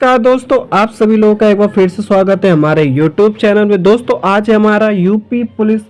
दोस्तों आप सभी लोगों का एक बार फिर से स्वागत है हमारे YouTube चैनल में। दोस्तों आज है हमारा यूपी पुलिस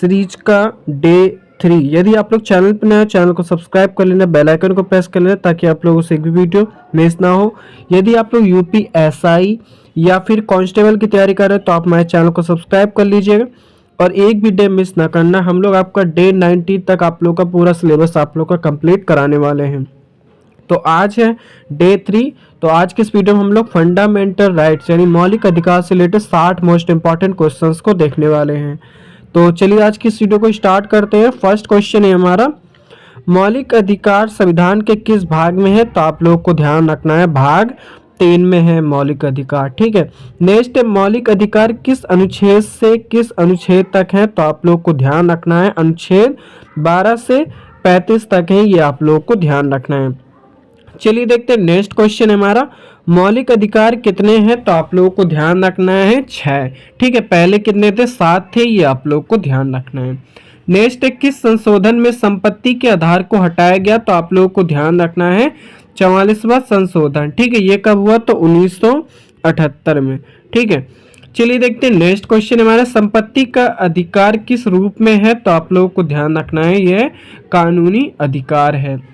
सीरीज का डे 3। यदि आप लोग चैनल पर नए हो, चैनल को सब्सक्राइब कर लेना, बेल आइकन को प्रेस कर लेना ताकि आप लोगों से एक भी वीडियो मिस ना हो। यदि आप लोग यूपी एसआई या फिर कांस्टेबल की तैयारी कर रहे हो तो आप हमारे चैनल को सब्सक्राइब कर लीजिएगा और एक भी डे मिस ना करना। हम लोग आपका डे 90 तक आप लोग का पूरा सिलेबस आप लोग का कंप्लीट कराने वाले हैं। तो आज है डे 3। तो आज के इस वीडियो में हम लोग फंडामेंटल राइट्स यानी मौलिक अधिकार से रिलेटेड 60 मोस्ट इंपॉर्टेंट क्वेश्चंस को देखने वाले हैं। तो चलिए आज की इस वीडियो को स्टार्ट करते हैं। फर्स्ट क्वेश्चन है हमारा, मौलिक अधिकार संविधान के किस भाग में है? तो आप लोग को ध्यान रखना है भाग 3 में है मौलिक अधिकार। ठीक है। नेक्स्ट है, मौलिक अधिकार किस अनुच्छेद से किस अनुच्छेद तक है? तो आप लोग को ध्यान रखना है अनुच्छेद 12 से 35 तक है, ये आप लोग को ध्यान रखना है। चलिए देखते हैं नेक्स्ट क्वेश्चन है हमारा, मौलिक अधिकार कितने हैं? तो आप लोगों को ध्यान रखना है 6। ठीक है, पहले कितने थे? 7 थे, ये आप लोग को ध्यान रखना है। नेक्स्ट है, किस संशोधन में संपत्ति के आधार को हटाया गया? तो आप लोगों को ध्यान रखना है 44वां संशोधन। ठीक है, ये कब हुआ? तो 1978 में। ठीक है, चलिए देखते हैं नेक्स्ट क्वेश्चन हमारा, संपत्ति का अधिकार किस रूप में है? तो आप लोगों को ध्यान रखना है यह कानूनी अधिकार है।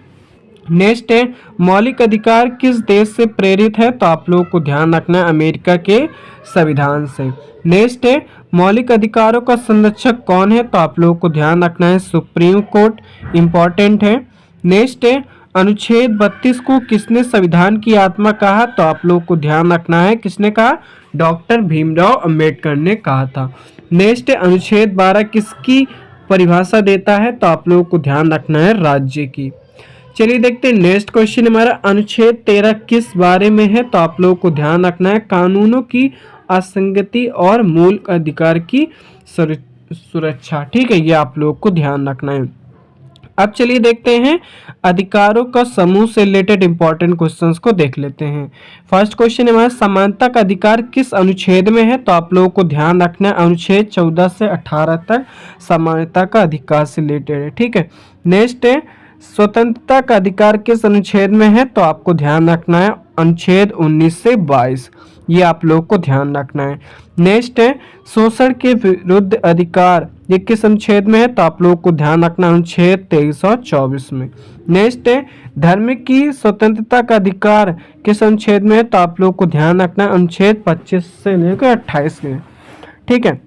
नेक्स्ट है, मौलिक अधिकार किस देश से प्रेरित है? तो आप लोगों को ध्यान रखना है अमेरिका के संविधान से। नेक्स्ट है, मौलिक अधिकारों का संरक्षक कौन है? तो आप लोगों को ध्यान रखना है सुप्रीम कोर्ट, इंपॉर्टेंट है। नेक्स्ट है, अनुच्छेद 32 को किसने संविधान की आत्मा कहा? तो आप लोगों को ध्यान रखना है किसने कहा? डॉक्टर भीमराव अंबेडकर ने कहा था। नेक्स्ट है, अनुच्छेद 12 किसकी परिभाषा देता है? तो आप लोगों को ध्यान रखना है राज्य की। चलिए देखते हैं नेक्स्ट क्वेश्चन हमारा, अनुच्छेद 13 किस बारे में है? तो आप लोगों को ध्यान रखना है कानूनों की असंगति और मूल अधिकार की सुरक्षा। ठीक है, ये आप लोगों को ध्यान रखना है। अब चलिए देखते हैं अधिकारों का समूह से रिलेटेड इंपॉर्टेंट क्वेश्चंस को देख लेते हैं। फर्स्ट क्वेश्चन है हमारा, समानता का अधिकार किस अनुच्छेद में है? तो आप लोगों को ध्यान रखना है अनुच्छेद 14 से 18 तक समानता का अधिकार से रिलेटेड है। ठीक है। नेक्स्ट है, स्वतंत्रता का अधिकार किस अनुच्छेद में है? तो आपको ध्यान रखना है अनुच्छेद 19 से 22, ये आप लोग को ध्यान रखना है। नेक्स्ट है, शोषण के विरुद्ध अधिकार ये किस अनुच्छेद में है? तो आप लोग को ध्यान रखना अनुच्छेद 23 और 24 में। नेक्स्ट है, धर्म की स्वतंत्रता का अधिकार किस अनुच्छेद में है? तो आप लोग को ध्यान रखना अनुच्छेद 25 से लेकर 28 में। ठीक है।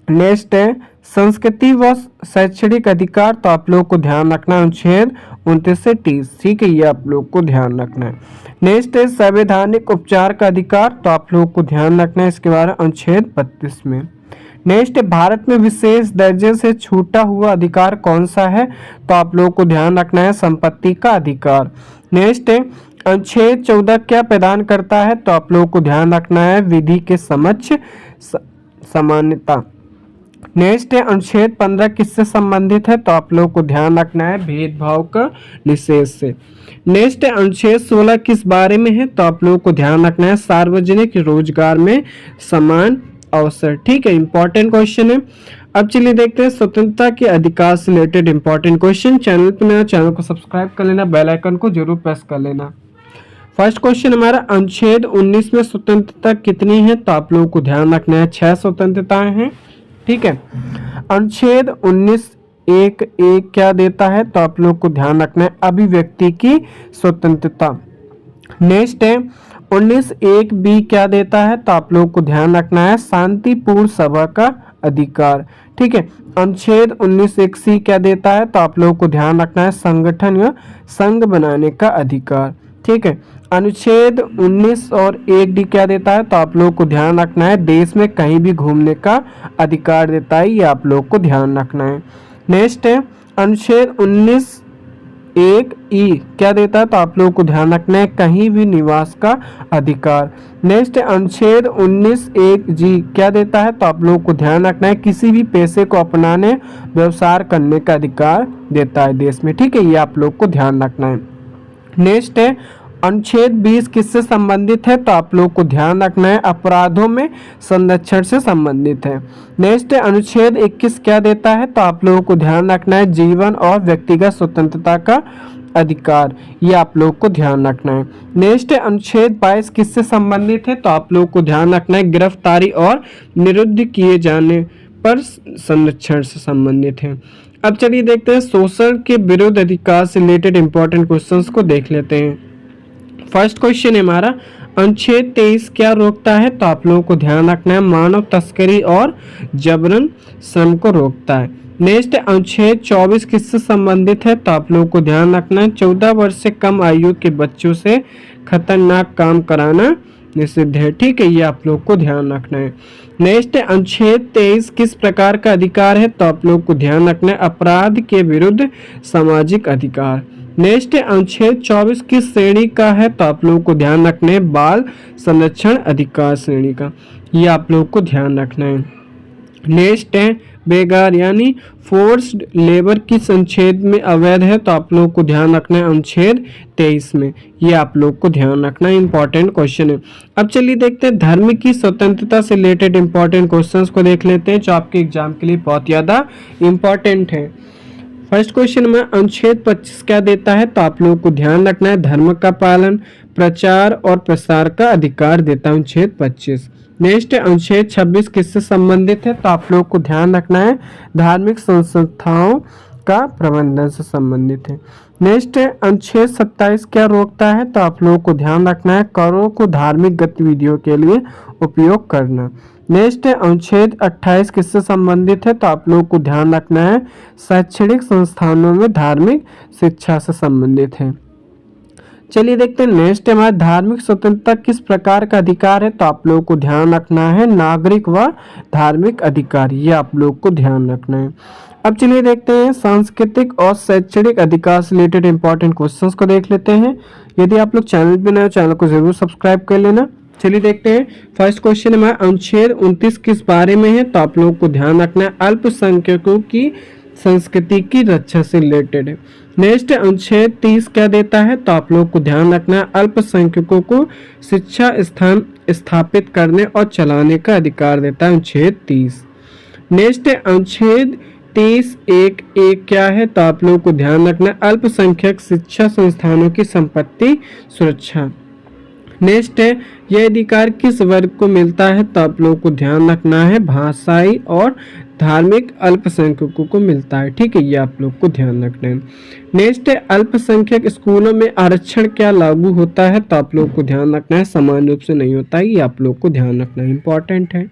नेक्स्ट है, संस्कृति व शैक्षणिक अधिकार, तो आप लोग को ध्यान रखना अनुच्छेद 29 से 30। ठीक है, ये आप लोग को ध्यान रखना है। नेक्स्ट है, संवैधानिक उपचार का अधिकार, तो आप लोग को ध्यान रखना है इसके बारे में अनुच्छेद 32 में। नेक्स्ट है, भारत में विशेष दर्जे से छूटा हुआ अधिकार कौन सा है? तो आप लोग को ध्यान रखना है संपत्ति का अधिकार। नेक्स्ट है, अनुच्छेद 14 क्या प्रदान करता है? तो आप लोग को ध्यान रखना है विधि के समक्ष समानता। नेक्स्ट है, अनुच्छेद 15 किससे संबंधित है? तो आप लोग को ध्यान रखना है भेदभाव का निषेध से। नेक्स्ट है, अनुच्छेद 16 किस बारे में है? तो आप लोग को ध्यान रखना है सार्वजनिक रोजगार में समान अवसर। ठीक है, इंपॉर्टेंट क्वेश्चन है। अब चलिए देखते हैं स्वतंत्रता के अधिकार से रिलेटेड इंपॉर्टेंट क्वेश्चन। चैनल पर नया, चैनल को सब्सक्राइब कर लेना, बेल आइकन को जरूर प्रेस कर लेना। फर्स्ट क्वेश्चन हमारा, अनुच्छेद 19 में स्वतंत्रता कितनी है? तो आप लोगों को ध्यान रखना है 6 स्वतंत्रताएं हैं। ठीक है। अनुच्छेद 19(1)(1) क्या देता है? तो आप लोग को ध्यान रखना है अभिव्यक्ति की स्वतंत्रता। नेक्स्ट है, 19(1)(b) क्या देता है? तो आप लोग को ध्यान रखना है शांतिपूर्ण सभा का अधिकार। ठीक है। अनुच्छेद 19(1)(c) क्या देता है? तो आप लोग को ध्यान रखना है संगठन या संघ बनाने का अधिकार। ठीक है। अनुच्छेद 19 और 1D क्या देता है? तो आप लोग को ध्यान रखना है देश में कहीं भी घूमने का अधिकार देता है, ये आप लोग को ध्यान रखना है। नेक्स्ट है, अनुच्छेद 19(1)(e) क्या देता है? तो आप लोग को ध्यान रखना है कहीं भी निवास का अधिकार। नेक्स्ट है, अनुच्छेद 19(1)(g) क्या देता है? तो आप लोग को ध्यान रखना है किसी भी पेशे को अपनाने व्यवसाय करने का अधिकार देता है देश में। ठीक है, ये आप लोग को ध्यान रखना है। नेक्स्ट है, अनुच्छेद 20 किससे संबंधित है? तो आप लोग को ध्यान रखना है अपराधों में संरक्षण से संबंधित है। नेक्स्ट है, अनुच्छेद 21 क्या देता है? तो आप लोगों को ध्यान रखना है जीवन और व्यक्तिगत स्वतंत्रता का अधिकार, ये आप लोग को ध्यान रखना है। नेक्स्ट है अनुच्छेद 22 किससे संबंधित है, तो आप लोग को ध्यान रखना है गिरफ्तारी और निरुद्ध किए जाने पर संरक्षण से संबंधित है। अब चलिए देखते हैं शोषण के विरुद्ध अधिकार से रिलेटेड इंपॉर्टेंट क्वेश्चंस को देख लेते हैं। फर्स्ट क्वेश्चन है हमारा, अनुच्छेद 23 क्या रोकता है, तो आप लोगों को ध्यान रखना है मानव तस्करी और जबरन श्रम को रोकता है। नेक्स्ट अनुच्छेद 24 किससे संबंधित है, तो आप लोगों को ध्यान रखना है 14 वर्ष से कम आयु के बच्चों से खतरनाक काम कराना निषिद्ध है। ठीक है, ये आप लोग को ध्यान रखना है। नेक्स्ट अनुच्छेद 23 किस प्रकार का अधिकार है, तो आप लोग को ध्यान रखना है अपराध के विरुद्ध सामाजिक अधिकार। नेक्स्ट अनुच्छेद 24 किस श्रेणी का है, तो आप लोग को ध्यान रखना है बाल संरक्षण अधिकार श्रेणी का, ये आप लोग को ध्यान रखना है। नेक्स्ट है बेगार यानी फोर्स्ड लेबर किस अनुच्छेद में अवैध है, तो आप लोग को ध्यान रखना है अनुच्छेद 23 में, ये आप लोग को ध्यान रखना है, इंपॉर्टेंट क्वेश्चन है। अब चलिए देखते हैं धर्म की स्वतंत्रता से रिलेटेड इंपॉर्टेंट क्वेश्चंस को देख लेते हैं जो आपके एग्जाम के लिए बहुत ज़्यादा इंपॉर्टेंट है। फर्स्ट क्वेश्चन में अनुच्छेद 25 क्या देता है, तो आप लोगों को ध्यान रखना है धर्म का पालन, प्रचार और प्रसार का अधिकार देता है अनुच्छेद 25। नेक्स्ट अनुच्छेद 26 किससे संबंधित है, तो आप लोग को ध्यान रखना है धार्मिक संस्थाओं का प्रबंधन से संबंधित है। नेक्स्ट अनुच्छेद 27 क्या रोकता है, तो आप लोगों को ध्यान रखना है करों को धार्मिक गतिविधियों के लिए उपयोग करना। नेक्स्ट अनुच्छेद 28 किससे संबंधित है, तो आप लोगों को ध्यान रखना है शैक्षणिक संस्थानों में धार्मिक शिक्षा से संबंधित है। चलिए देखते हैं नेक्स्ट हमारा धार्मिक स्वतंत्रता किस प्रकार का अधिकार है, तो आप लोगों को ध्यान रखना है नागरिक व धार्मिक अधिकार, ये आप लोग को ध्यान रखना है। अब चलिए देखते हैं सांस्कृतिक और शैक्षणिक अधिकार से रिलेटेड इंपॉर्टेंट क्वेश्चंस को देख लेते हैं। यदि आप लोग चैनल पर नए हो चैनल को जरूर सब्सक्राइब कर लेना। चलिए देखते हैं फर्स्ट क्वेश्चन हमारा अनुच्छेद 29 किस बारे में है, तो आप लोगों को ध्यान रखना है अल्पसंख्यकों की संस्कृति की रक्षा से रिलेटेड है। नेक्स्ट अनुच्छेद 30 क्या देता है, तो आप लोगों को ध्यान रखना है अल्पसंख्यकों को शिक्षा स्थान स्थापित करने और चलाने का अधिकार देता है अनुच्छेद 30। नेक्स्ट अनुच्छेद 30(1)(1) क्या है, तो आप लोगों को ध्यान रखना है अल्पसंख्यक शिक्षा संस्थानों की संपत्ति सुरक्षा। नेक्स्ट है यह अधिकार किस वर्ग को मिलता है, तो आप लोगों को ध्यान रखना है भाषाई और धार्मिक अल्पसंख्यकों को मिलता है। ठीक है, ये आप लोग को ध्यान रखना है। नेक्स्ट है अल्पसंख्यक स्कूलों में आरक्षण क्या लागू होता है, तो आप लोग को ध्यान रखना है समान रूप से नहीं होता है, ये आप लोग को ध्यान रखना इंपॉर्टेंट है।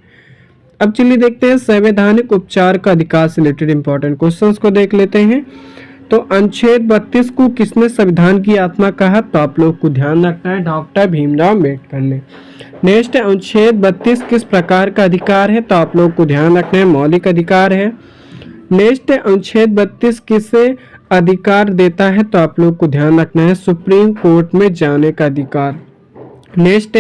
अब चलिए देखते हैं संवैधानिक उपचार का अधिकार से रिलेटेड इंपॉर्टेंट क्वेश्चंस को देख लेते हैं। तो अनुच्छेद 32 को किसने संविधान की आत्मा कहा, तो आप लोग को ध्यान रखना है डॉक्टर भीमराव अम्बेडकर ने। नेक्स्ट अनुच्छेद 32 किस प्रकार का अधिकार है, तो आप लोग को ध्यान रखना है मौलिक अधिकार है। नेक्स्ट अनुच्छेद 32 किसे अधिकार देता है, तो आप लोग को ध्यान रखना है सुप्रीम कोर्ट में जाने का अधिकार। नेक्स्ट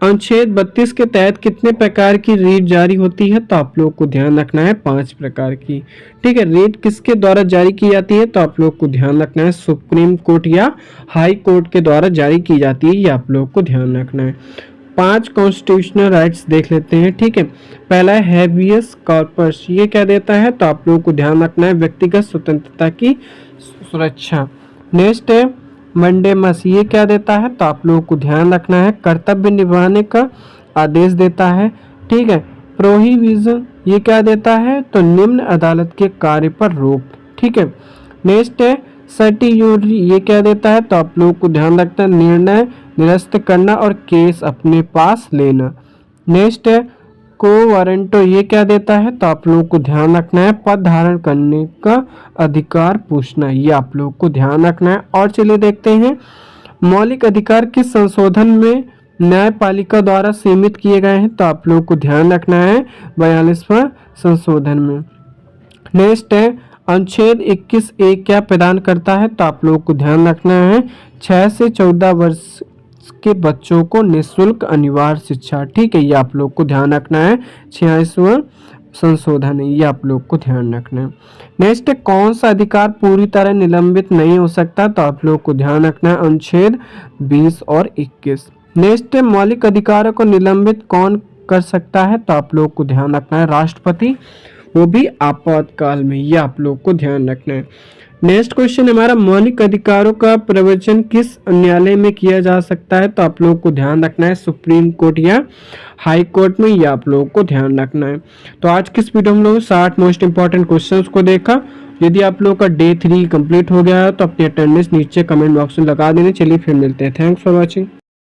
अनुच्छेद 32 के तहत कितने प्रकार की रीट जारी होती है, तो आप लोग को ध्यान रखना है 5 प्रकार की। ठीक है, रीट किसके द्वारा जारी की जाती है, तो आप लोग को ध्यान रखना है सुप्रीम कोर्ट या हाई कोर्ट के द्वारा जारी की जाती है, ये आप लोग को ध्यान रखना है। 5 कॉन्स्टिट्यूशनल राइट्स देख लेते हैं। ठीक है, पहला है हैबियस कॉर्पस, ये क्या देता है, तो आप लोग को ध्यान रखना है व्यक्तिगत स्वतंत्रता की सुरक्षा। नेक्स्ट है मंडेमस, ये क्या देता है, तो आप लोगों को ध्यान रखना है कर्तव्य निभाने का आदेश देता है। ठीक है, प्रोहिबिशन ये क्या देता है, तो निम्न अदालत के कार्य पर रोक। ठीक है, नेक्स्ट है सर्टिट्यूड, ये क्या देता है, तो आप लोगों को ध्यान रखना है निर्णय निरस्त करना और केस अपने पास लेना। नेक्स्ट है को वारंटो, ये क्या देता है, तो आप लोगों को ध्यान रखना है पद धारण करने का अधिकार पूछना, ये आप लोगों को ध्यान रखना है। और चलिए देखते हैं मौलिक अधिकार किस संशोधन में न्यायपालिका द्वारा सीमित किए गए हैं, तो आप लोगों को ध्यान रखना है 42वां संशोधन में। नेक्स्ट है अनुच्छेद 21(1) क्या प्रदान करता है, तो आप लोगों को ध्यान रखना है 6 से 14 वर्ष के बच्चों को निःशुल्क अनिवार्य शिक्षा। ठीक है, ये आप लोग को ध्यान रखना है 86वां संशोधन है, ये आप लोग को ध्यान रखना है। नेक्स्ट कौन सा अधिकार पूरी तरह निलंबित नहीं हो सकता, तो आप लोग को ध्यान रखना है अनुच्छेद 20 और 21। नेक्स्ट मौलिक अधिकारों को निलंबित कौन कर सकता है, तो आप लोग को ध्यान रखना है राष्ट्रपति, वो भी आपातकाल में, ये आप लोग को ध्यान रखना है। नेक्स्ट क्वेश्चन हमारा, मौलिक अधिकारों का प्रवचन किस न्यायालय में किया जा सकता है? तो आप लोगों को ध्यान रखना है सुप्रीम कोर्ट या हाई कोर्ट में, या आप लोगों को ध्यान रखना है। तो आज किस वीडियो में हम लोग 60 मोस्ट इंपॉर्टेंट क्वेश्चंस को देखा। यदि आप लोगों का डे 3 कंप्लीट हो गया है तो अपनी अटेंडेंस नीचे कमेंट बॉक्स में लगा देना। चलिए फिर मिलते हैं। Thanks for watching.